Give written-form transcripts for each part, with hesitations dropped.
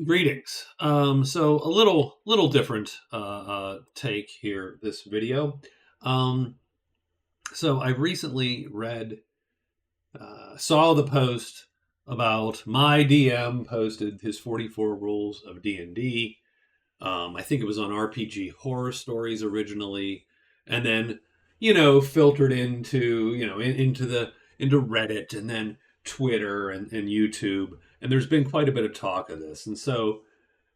Greetings. So a little different take here. This video. Um, so I recently saw the post about my DM posted his 44 rules of D&D. I think it was on RPG Horror Stories originally, and then filtered into into Reddit and then Twitter and YouTube. And there's been quite a bit of talk of this, and so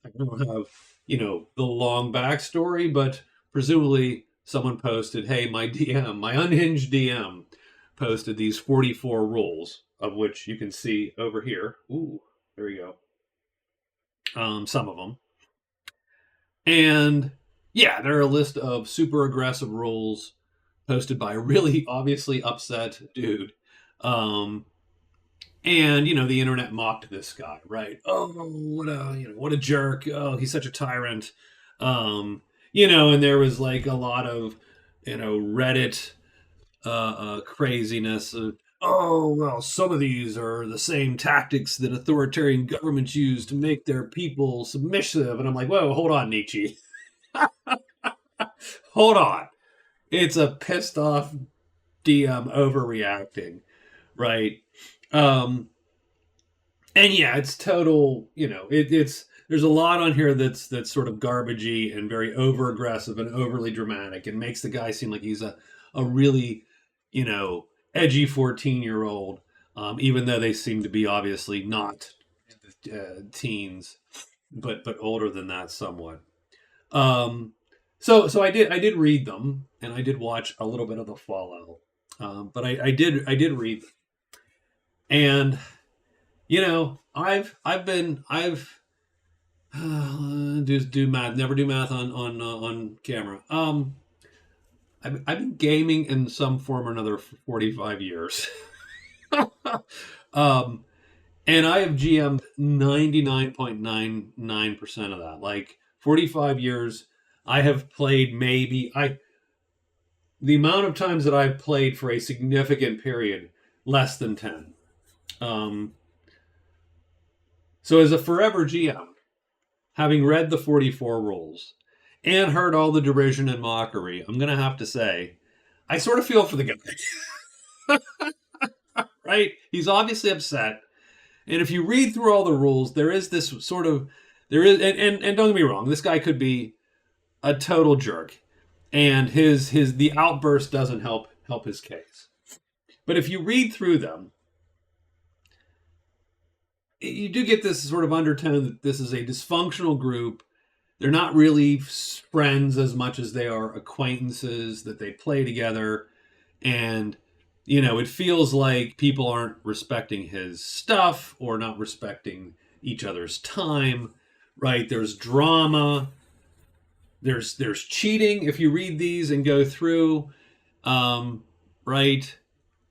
I don't have, the long backstory, but presumably someone posted, hey, my DM, my unhinged DM, posted these 44 rules, of which you can see over here. Ooh, there you go. Some of them. And yeah, there are a list of super aggressive rules posted by a really obviously upset dude. Um, and the internet mocked this guy, right? Oh, what a jerk! Oh, he's such a tyrant. And there was like a lot of Reddit craziness. Oh well, some of these are the same tactics that authoritarian governments use to make their people submissive, and I'm like, whoa, hold on, Nietzsche, hold on. It's a pissed off DM overreacting, right? Um, and yeah, it's total. It's there's a lot on here that's sort of garbagey and very over aggressive and overly dramatic, and makes the guy seem like he's a really you know edgy 14-year old, even though they seem to be obviously not teens, but older than that somewhat. Um, so I did read them, and I did watch a little bit of the Fallout, but I did read them, and I've do math. Never do math on camera. I've been gaming in some form or another for 45 years. um, and I have GM'd 99.99% of that. Like 45 years, I have played the amount of times that I've played for a significant period, less than 10. Um, so as a forever GM, having read the 44 rules and heard all the derision and mockery, I'm going to have to say, I sort of feel for the guy. Right? He's obviously upset. And if you read through all the rules, there is this sort of, there is, and don't get me wrong, this guy could be a total jerk. And the outburst doesn't help his case. But if you read through them, you do get this sort of undertone that this is a dysfunctional group. They're not really friends as much as they are acquaintances, that they play together. And, it feels like people aren't respecting his stuff or not respecting each other's time, right? There's drama. There's cheating. If you read these and go through, right?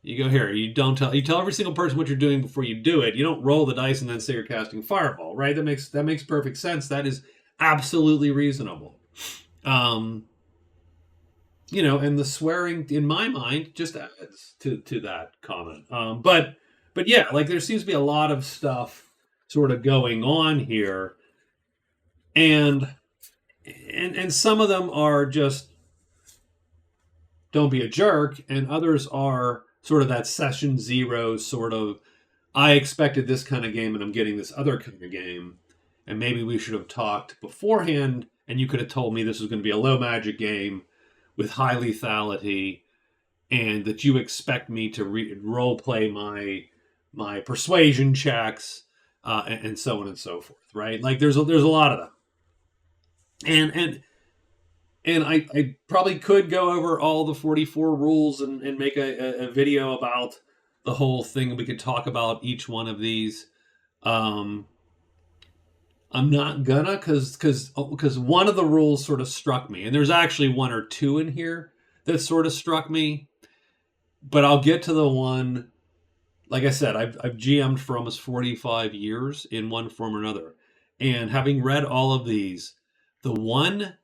You go here. You tell every single person what you're doing before you do it. You don't roll the dice and then say you're casting fireball, right? That makes perfect sense. That is absolutely reasonable. And the swearing in my mind just adds to that comment. But yeah, like there seems to be a lot of stuff sort of going on here, and some of them are just don't be a jerk, and others are sort of that session zero sort of, I expected this kind of game and I'm getting this other kind of game, and maybe we should have talked beforehand and you could have told me this was going to be a low magic game with high lethality, and that you expect me to role play my persuasion checks, and so on and so forth, right? Like there's a lot of them, and I probably could go over all the 44 rules and make a video about the whole thing. We could talk about each one of these. I'm not gonna, because one of the rules sort of struck me, and there's actually one or two in here that sort of struck me. But I'll get to the one. Like I said, I've GM'd for almost 45 years in one form or another, and having read all of these, the one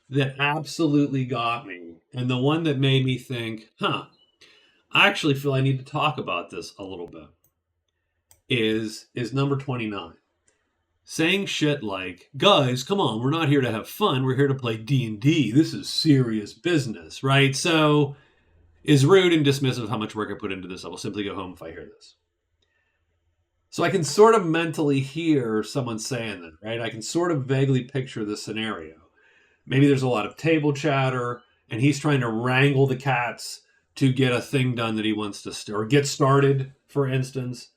that absolutely got me, and the one that made me think, I actually feel I need to talk about this a little bit, is number 29. saying shit like, guys, come on, we're not here to have fun, we're here to play D&D, this is serious business, right? So is rude and dismissive of how much work I put into this. I will simply go home if I hear this. So I can sort of mentally hear someone saying that, right? I can sort of vaguely picture the scenario. Maybe there's a lot of table chatter, and he's trying to wrangle the cats to get a thing done that he wants to or get started, for instance.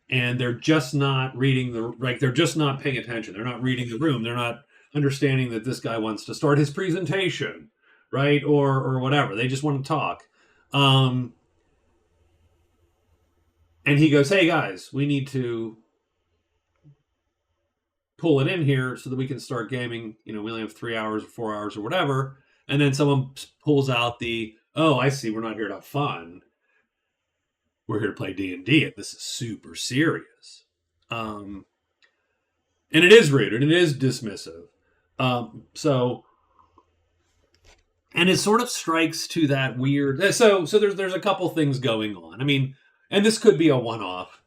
And they're just not reading they're just not paying attention. They're not reading the room. They're not understanding that this guy wants to start his presentation, right? Or whatever. They just want to talk. Um, and he goes, hey guys, we need to pull it in here so that we can start gaming. We only have 3 hours or 4 hours or whatever. And then someone pulls out oh, I see, we're not here to have fun. We're here to play D&D, and this is super serious. And it is rude, and it is dismissive. And it sort of strikes to that weird. So there's a couple things going on. I mean, and this could be a one-off,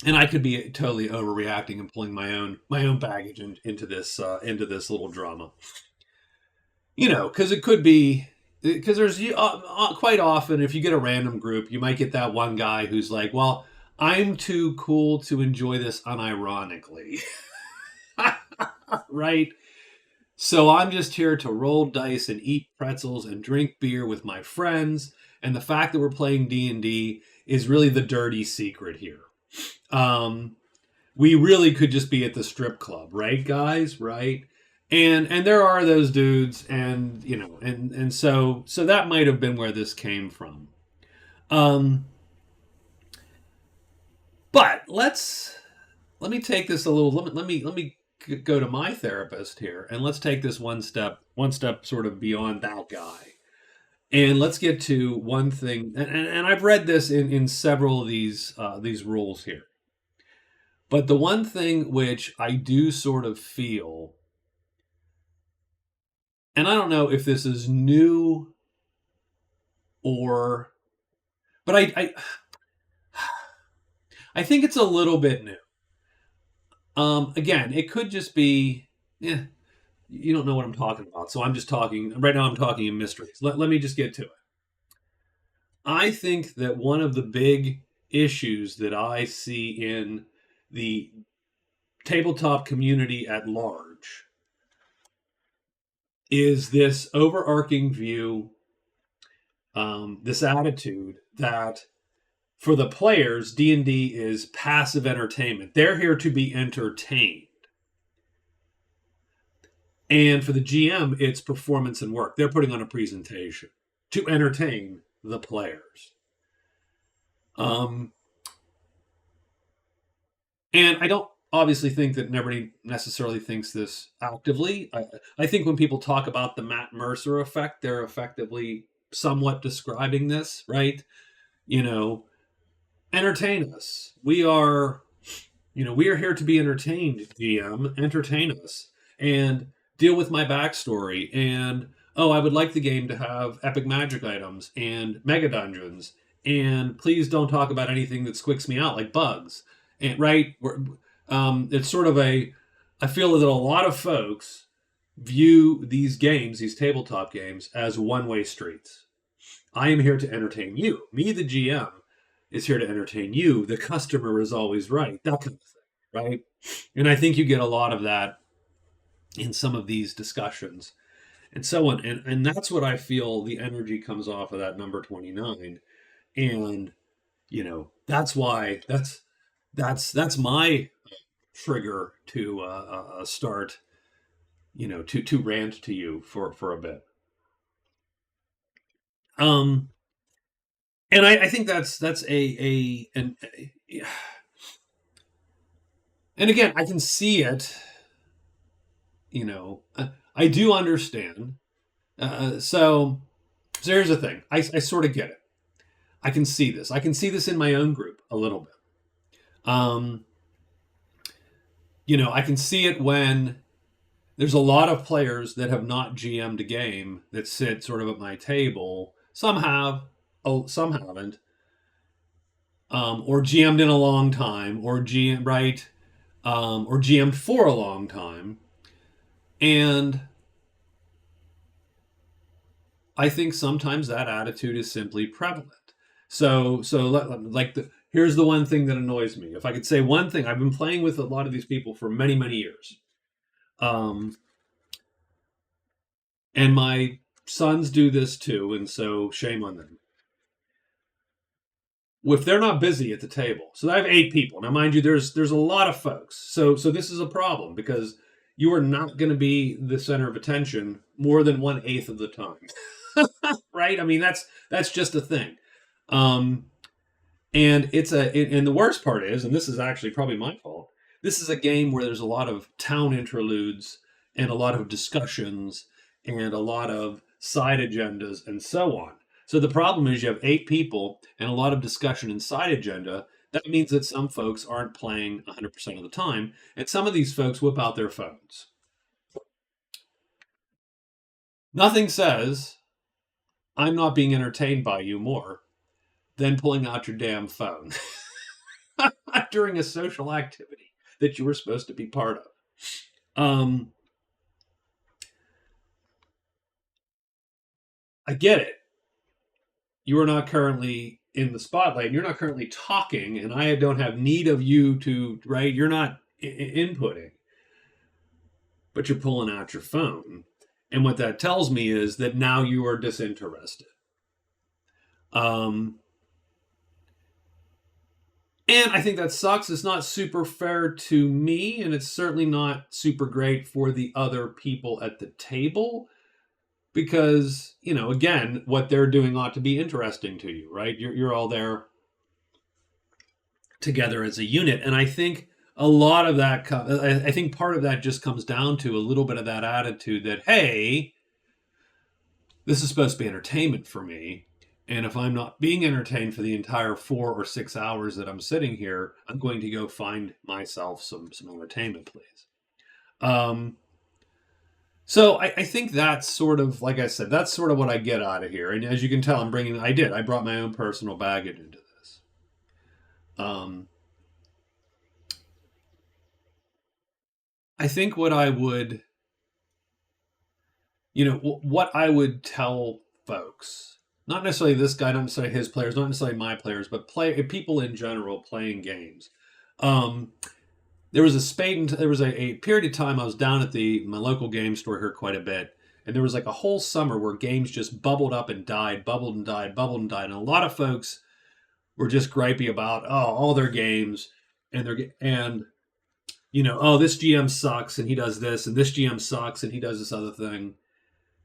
and I could be totally overreacting and pulling my own baggage into this little drama. Because it could be. Because there's quite often, if you get a random group, you might get that one guy who's like, well, I'm too cool to enjoy this unironically. Right? So I'm just here to roll dice and eat pretzels and drink beer with my friends. And the fact that we're playing D&D is really the dirty secret here. We really could just be at the strip club, right, guys? Right? And there are those dudes, and and so that might have been where this came from. But let me take this a little. Let me go to my therapist here, and let's take this one step sort of beyond that guy, and let's get to one thing. And I've read this in several of these rules here, but the one thing which I do sort of feel. And I don't know if this is new but I think it's a little bit new. Again, it could just be, you don't know what I'm talking about. So I'm just talking, right now I'm talking in mysteries. Let me just get to it. I think that one of the big issues that I see in the tabletop community at large is this overarching view, this attitude that for the players, D&D is passive entertainment. They're here to be entertained. And for the GM, it's performance and work. They're putting on a presentation to entertain the players. And I don't obviously think that nobody necessarily thinks this actively. I think when people talk about the Matt Mercer effect, they're effectively somewhat describing this, right? Entertain us. We are here to be entertained, GM. Entertain us. And deal with my backstory. And, I would like the game to have epic magic items and mega dungeons. And please don't talk about anything that squicks me out, like bugs. And, right? It's sort of I feel that a lot of folks view these tabletop games, as one-way streets. I am here to entertain you. Me, the GM, is here to entertain you. The customer is always right. That kind of thing, right? And I think you get a lot of that in some of these discussions and so on. And that's what I feel the energy comes off of that number 29. And, that's why that's my trigger to start, to rant to you for a bit. And I think that's and again, I can see it. I do understand. So here's the thing. I sort of get it. I can see this. I can see this in my own group a little bit. I can see it when there's a lot of players that have not GM'd a game that sit sort of at my table. Some have, some haven't. Or GM'd in a long time, or GM, right? or GM'd for a long time. And I think sometimes that attitude is simply prevalent. Here's the one thing that annoys me. If I could say one thing, I've been playing with a lot of these people for many, many years. Um, and my sons do this too, and so shame on them. If they're not busy at the table, so I have 8 people now, mind you, there's a lot of folks, so this is a problem because you are not going to be the center of attention more than 1/8 of the time, right? I mean, that's just a thing. Um, and the worst part is, and this is actually probably my fault, this is a game where there's a lot of town interludes and a lot of discussions and a lot of side agendas and so on. So the problem is you have 8 people and a lot of discussion and side agenda. That means that some folks aren't playing 100% of the time, and some of these folks whip out their phones. Nothing says I'm not being entertained by you more than pulling out your damn phone during a social activity that you were supposed to be part of. I get it. You are not currently in the spotlight, and you're not currently talking, and I don't have need of you to, right? You're not inputting, but you're pulling out your phone. And what that tells me is that now you are disinterested. Um, and I think that sucks. It's not super fair to me, and it's certainly not super great for the other people at the table because, again, what they're doing ought to be interesting to you, right? You're all there together as a unit. And I think a lot of that, I think part of that just comes down to a little bit of that attitude that, hey, this is supposed to be entertainment for me. And if I'm not being entertained for the entire 4 or 6 hours that I'm sitting here, I'm going to go find myself some entertainment, please. So I think that's sort of, like I said, that's sort of what I get out of here. And as you can tell, I brought my own personal baggage into this. I think what I would tell folks, not necessarily this guy, not necessarily his players, not necessarily my players, but people in general playing games. There was a period of time I was down at my local game store here quite a bit, and there was like a whole summer where games just bubbled up and died, bubbled and died, bubbled and died, and a lot of folks were just gripey about all their games and this GM sucks and he does this, and this GM sucks and he does this other thing,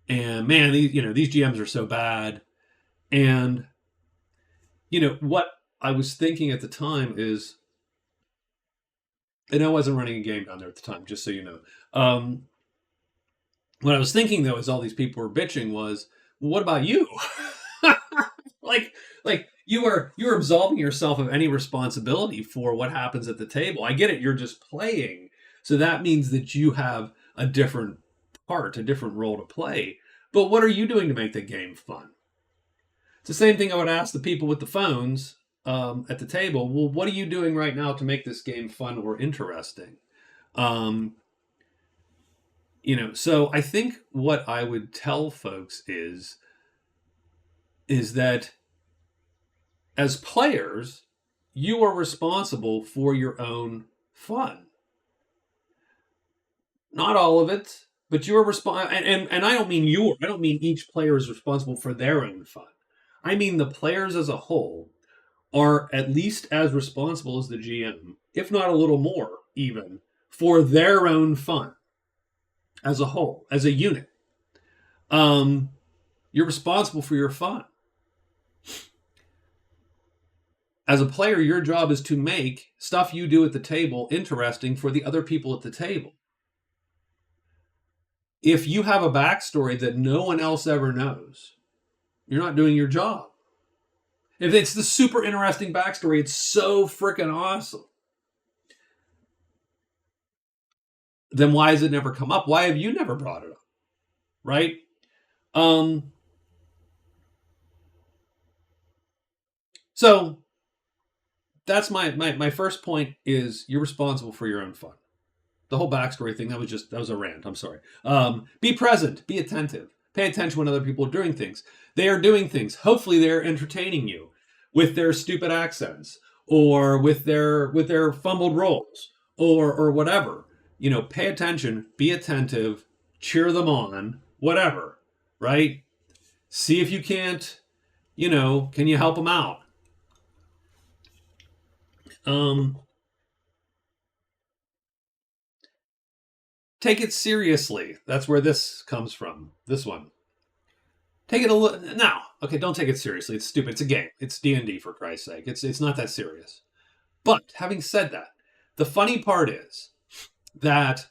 and man, these GMs are so bad, and what I was thinking at the time is. And I wasn't running a game down there at the time, just so you know. What I was thinking though, is all these people were bitching was, well, what about you? like, you're absolving yourself of any responsibility for what happens at the table. I get it, you're just playing, so that means that you have a different part, a different role to play. But what are you doing to make the game fun? It's the same thing I would ask the people with the phones at the table. Well, what are you doing right now to make this game fun or interesting? So I think what I would tell folks is that as players, you are responsible for your own fun. Not all of it, but you are responsible. And I don't mean I don't mean each player is responsible for their own fun. I mean the players as a whole are at least as responsible as the GM, if not a little more even, for their own fun as a whole, as a unit. You're responsible for your fun. As a player, your job is to make stuff you do at the table interesting for the other people at the table. If you have a backstory that no one else ever knows, you're not doing your job. If it's the super interesting backstory, it's so freaking awesome, then why has it never come up? Why have you never brought it up? Right? So that's my first point is you're responsible for your own fun. The whole backstory thing, that was a rant. I'm sorry. Be present, be attentive, pay attention when other people are doing things. They are doing things. Hopefully, they're entertaining you with their stupid accents or with their fumbled roles or whatever. You know, pay attention, be attentive, cheer them on, whatever. Right? See if you can't. You know, can you help them out? Um, Take it seriously. That's where this comes from. This one. Take it a little now. Okay, don't take it seriously. It's stupid. It's a game. It's D&D for Christ's sake. It's not that serious. But having said that, the funny part is that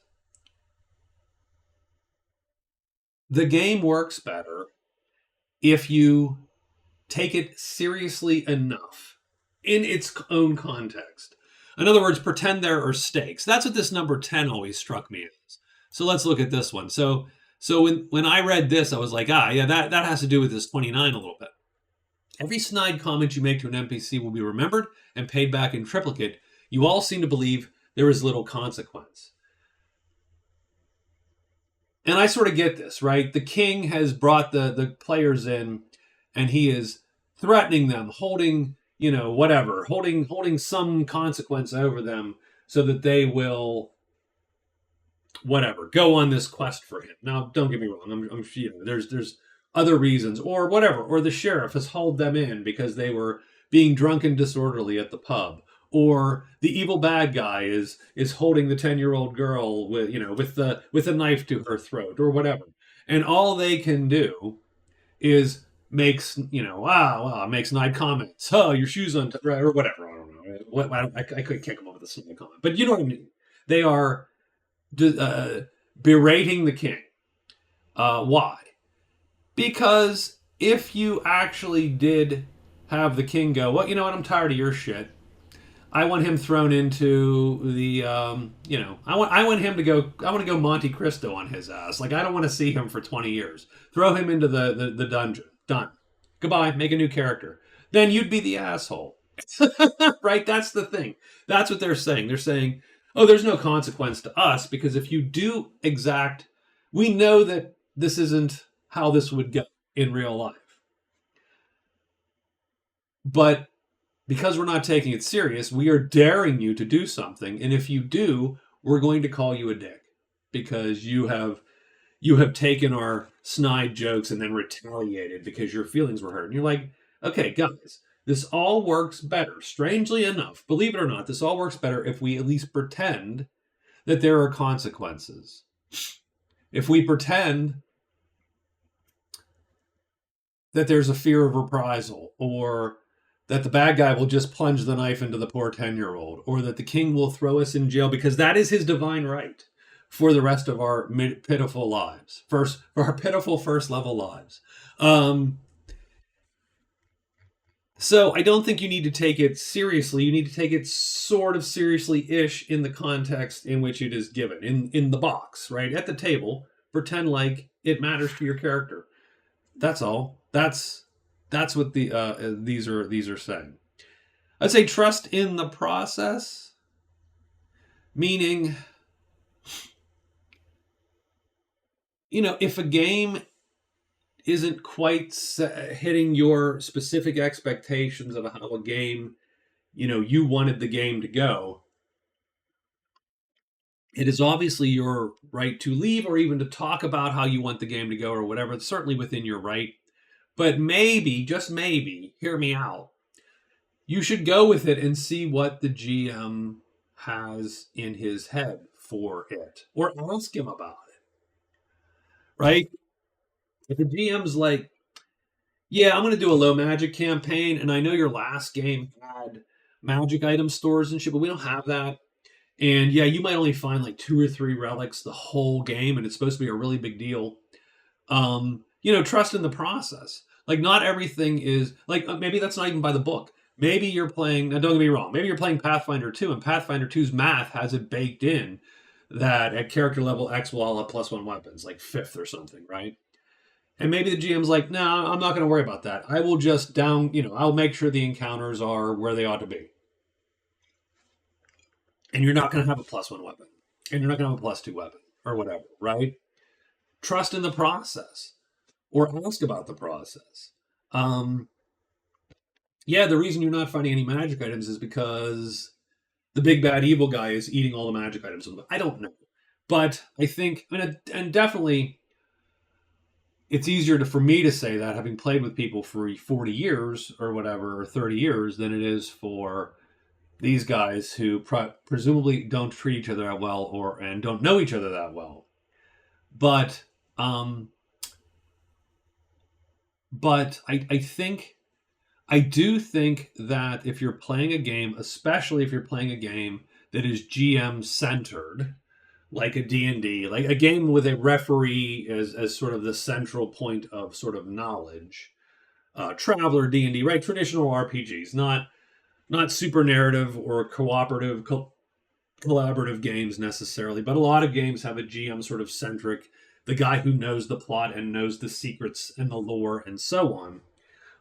the game works better if you take it seriously enough in its own context. In other words, pretend there are stakes. That's what this number 10 always struck me as. So let's look at this one. So when I read this, I was like, yeah, that has to do with this 29 a little bit. Every snide comment you make to an NPC will be remembered and paid back in triplicate. You all seem to believe there is little consequence. And I sort of get this, right? The king has brought the players in and he is threatening them, holding, you know, whatever, holding some consequence over them so that they will whatever go on this quest for him. Now, don't get me wrong. I'm you know, there's other reasons or whatever, or the sheriff has hauled them in because they were being drunk and disorderly at the pub, or the evil bad guy is holding the 10-year-old girl with with a knife to her throat or whatever, and all they can do is makes makes snide comments. Oh, your shoes on or whatever. I don't know. I couldn't come up with a snide comment, but you know what I mean. They are berating the king. Why? Because if you actually did have the king go, well, you know what, I'm tired of your shit. I want him thrown into the, I want him to go. I want to go Monte Cristo on his ass. Like I don't want to see him for 20 years. Throw him into the dungeon. Done. Goodbye. Make a new character. Then you'd be the asshole, right? That's the thing. That's what they're saying. They're saying, oh, there's no consequence to us because if you do exact, we know that this isn't how this would go in real life. But because we're not taking it serious, we are daring you to do something. And if you do, we're going to call you a dick because you have taken our snide jokes and then retaliated because your feelings were hurt. And you're like, okay, guys, this all works better. Strangely enough, believe it or not, this all works better if we at least pretend that there are consequences. If we pretend that there's a fear of reprisal, or that the bad guy will just plunge the knife into the poor 10-year-old, or that the king will throw us in jail because that is his divine right for the rest of our pitiful lives, for our pitiful first level lives. So I don't think you need to take it seriously. You need to take it sort of seriously-ish in the context in which it is given, in the box, right? At the table, pretend like it matters to your character. That's all. That's what these are saying. I'd say trust in the process, meaning, if a game isn't quite hitting your specific expectations of how a game, you wanted the game to go, it is obviously your right to leave or even to talk about how you want the game to go or whatever. It's certainly within your right. But maybe, just maybe, hear me out, you should go with it and see what the GM has in his head for it. Or ask him about it. Right? If the GM's like, yeah, I'm going to do a low magic campaign, and I know your last game had magic item stores and shit, but we don't have that. And yeah, you might only find like 2 or 3 relics the whole game, and it's supposed to be a really big deal. Trust in the process. Like, not everything is like, maybe that's not even by the book. Maybe you're playing, now don't get me wrong, maybe you're playing Pathfinder 2, and Pathfinder 2's math has it baked in that at character level X will have +1 weapons, like 5th or something, right? And maybe the GM's like, no, I'm not going to worry about that. I will just I'll make sure the encounters are where they ought to be. and you're not going to have a plus one weapon, and you're not going to have a plus two weapon, or whatever, right? Trust in the process, or ask about the process. Um, yeah, the reason you're not finding any magic items is because the big bad evil guy is eating all the magic items. I don't know, but I think, and definitely, it's easier for me to say that having played with people for 40 years or whatever, or 30 years, than it is for these guys who presumably don't treat each other that well, or and don't know each other that well. But um, I think I do think that if you're playing a game, especially if you're playing a game that is GM centered, like a D&D, like a game with a referee as sort of the central point of sort of knowledge, Traveler D&D, right? Traditional RPGs, not super narrative or cooperative, collaborative games necessarily, but a lot of games have a GM sort of centric, the guy who knows the plot and knows the secrets and the lore and so on.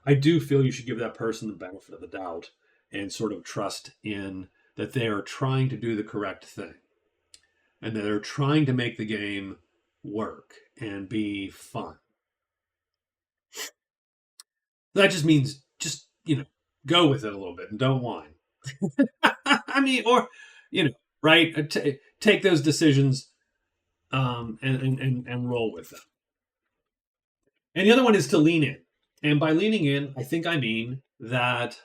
I do feel you should give that person the benefit of the doubt and sort of trust in that they are trying to do the correct thing and that they're trying to make the game work and be fun. That just means just, go with it a little bit and don't whine. I mean, or, you know, right? Take those decisions and roll with them. And the other one is to lean in. And by leaning in, I think I mean that,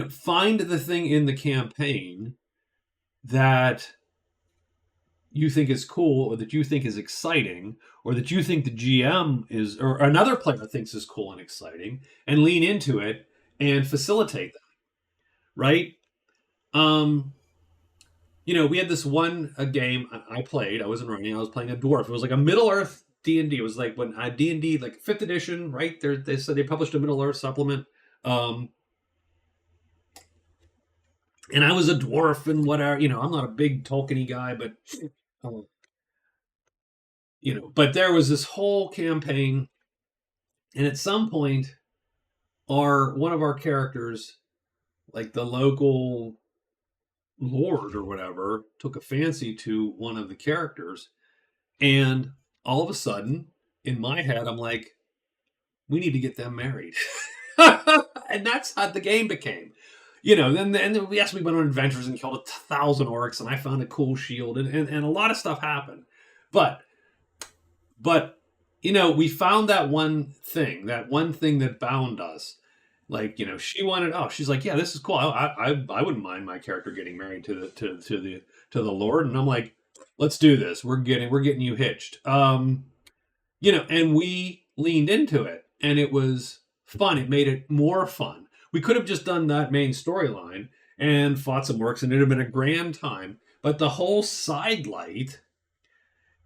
find the thing in the campaign that you think is cool or that you think is exciting or that you think the GM is or another player thinks is cool and exciting and lean into it and facilitate that, right? Um, we had this one a game I played. I wasn't running. I was playing a dwarf. It was like a Middle Earth D&D. It was like when D&D like fifth edition, right? They said they published a Middle Earth supplement. Um, and I was a dwarf and whatever. I'm not a big Tolkien guy, but uh, but there was this whole campaign, and at some point, our one of our characters, like the local lord or whatever, took a fancy to one of the characters, and all of a sudden, in my head, I'm like, we need to get them married. And that's how the game became. Then yes, we went on adventures and killed 1,000 orcs, and I found a cool shield, and a lot of stuff happened. But we found that one thing that bound us. Like, she wanted. Oh, she's like, yeah, this is cool. I wouldn't mind my character getting married to the Lord, and I'm like, let's do this. We're getting you hitched. And we leaned into it, and it was fun. It made it more fun. We could have just done that main storyline and fought some orcs, and it'd have been a grand time. But the whole side light,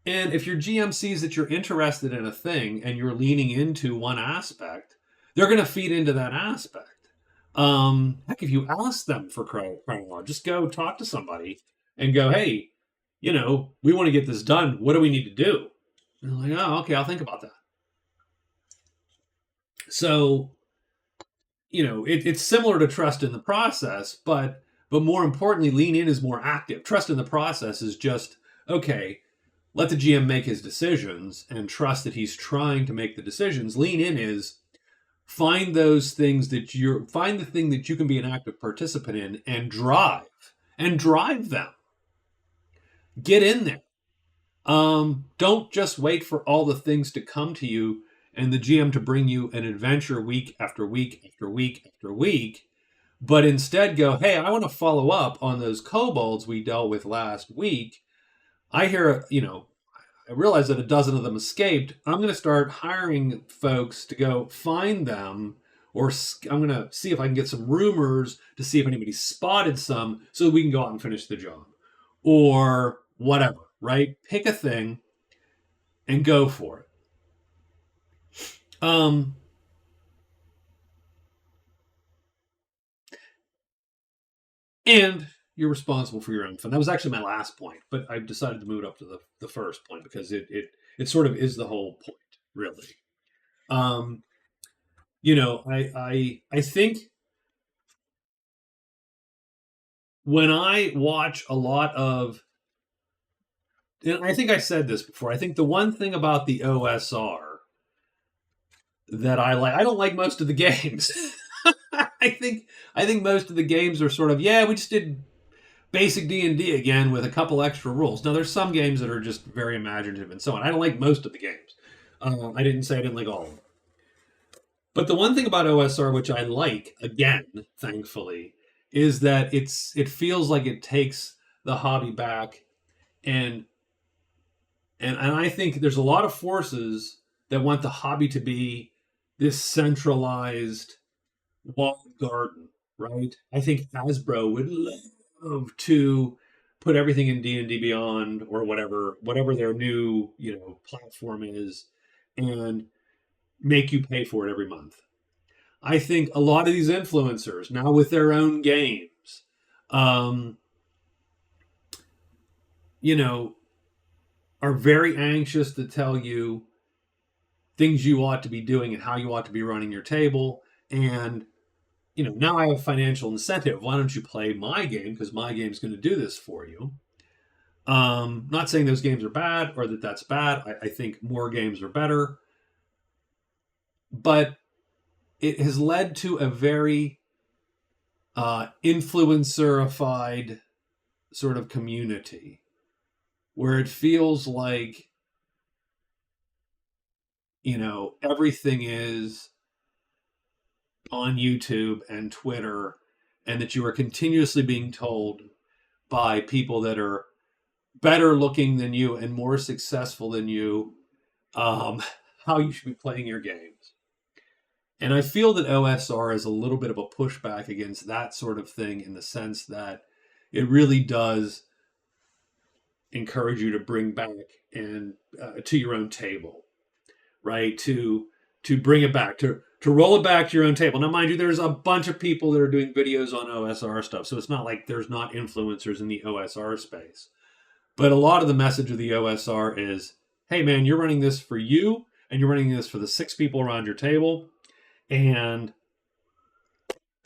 and if your GM sees that you're interested in a thing and you're leaning into one aspect, they're going to feed into that aspect. Heck, if you ask them for credit, just go talk to somebody and go, hey, we want to get this done. What do we need to do? And they're like, oh, okay, I'll think about that. So, it's similar to trust in the process, but more importantly, lean in is more active. Trust in the process is just, okay, let the GM make his decisions and trust that he's trying to make the decisions. Lean in is find those things find the thing that you can be an active participant in and drive them. Get in there. Don't just wait for all the things to come to you and the GM to bring you an adventure week after week after week after week, but instead go, hey, I want to follow up on those kobolds we dealt with last week. I hear, I realize that a dozen of them escaped. I'm going to start hiring folks to go find them, or I'm going to see if I can get some rumors to see if anybody spotted some so that we can go out and finish the job. Or whatever, right? Pick a thing and go for it. And you're responsible for your own fun. That was actually my last point, but I decided to move it up to the first point because it sort of is the whole point, really. Um, I think when I watch a lot of, and I think I said this before, I think the one thing about the OSR that I like, I don't like most of the games. I think I think most of the games are sort of, yeah, we just did basic D&D again with a couple extra rules. Now there's some games that are just very imaginative and so on. I don't like most of the games. I didn't say I didn't like all of them. But the one thing about OSR which I like, again, thankfully, is that it feels like it takes the hobby back, and and I think there's a lot of forces that want the hobby to be this centralized walled garden, right? I think Hasbro would love to put everything in D&D Beyond or whatever their new, platform is, and make you pay for it every month. I think a lot of these influencers now with their own games, um, you know, are very anxious to tell you things you ought to be doing and how you ought to be running your table. And now I have a financial incentive. Why don't you play my game? Because my game's going to do this for you. Not saying those games are bad or that that's bad. I think more games are better. But it has led to a very influencerified sort of community where it feels like, everything is on YouTube and Twitter, and that you are continuously being told by people that are better looking than you and more successful than you, um, how you should be playing your games. And I feel that OSR is a little bit of a pushback against that sort of thing in the sense that it really does encourage you to bring back and to your own table, right? To bring it back, to roll it back to your own table. Now, mind you, there's a bunch of people that are doing videos on OSR stuff, so it's not like there's not influencers in the OSR space. But a lot of the message of the OSR is, hey man, you're running this for you, and you're running this for the 6 people around your table, and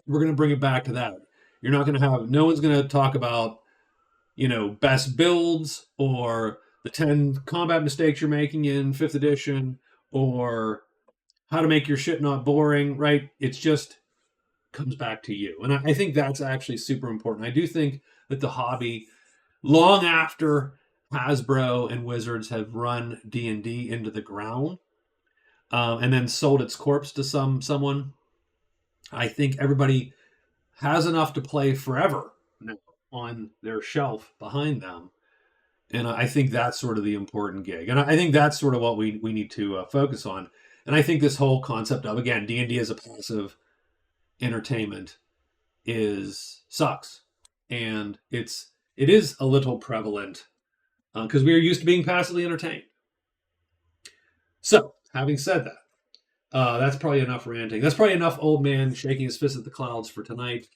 we're going to bring it back to that. You're not going to have, no one's going to talk about, best builds or the 10 combat mistakes you're making in 5th edition or how to make your shit not boring, right? It's just comes back to you. And I think that's actually super important. I do think that the hobby, long after Hasbro and Wizards have run D&D into the ground, and then sold its corpse to someone, I think everybody has enough to play forever now on their shelf behind them. And I think that's sort of the important gig. And I think that's sort of what we need to focus on. And I think this whole concept of, again, D&D as a passive entertainment is sucks. And it is a little prevalent because we are used to being passively entertained. So, having said that, that's probably enough ranting. That's probably enough old man shaking his fist at the clouds for tonight.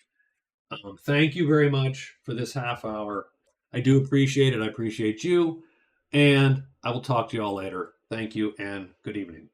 Thank you very much for this half hour. I do appreciate it. I appreciate you. And I will talk to you all later. Thank you and good evening.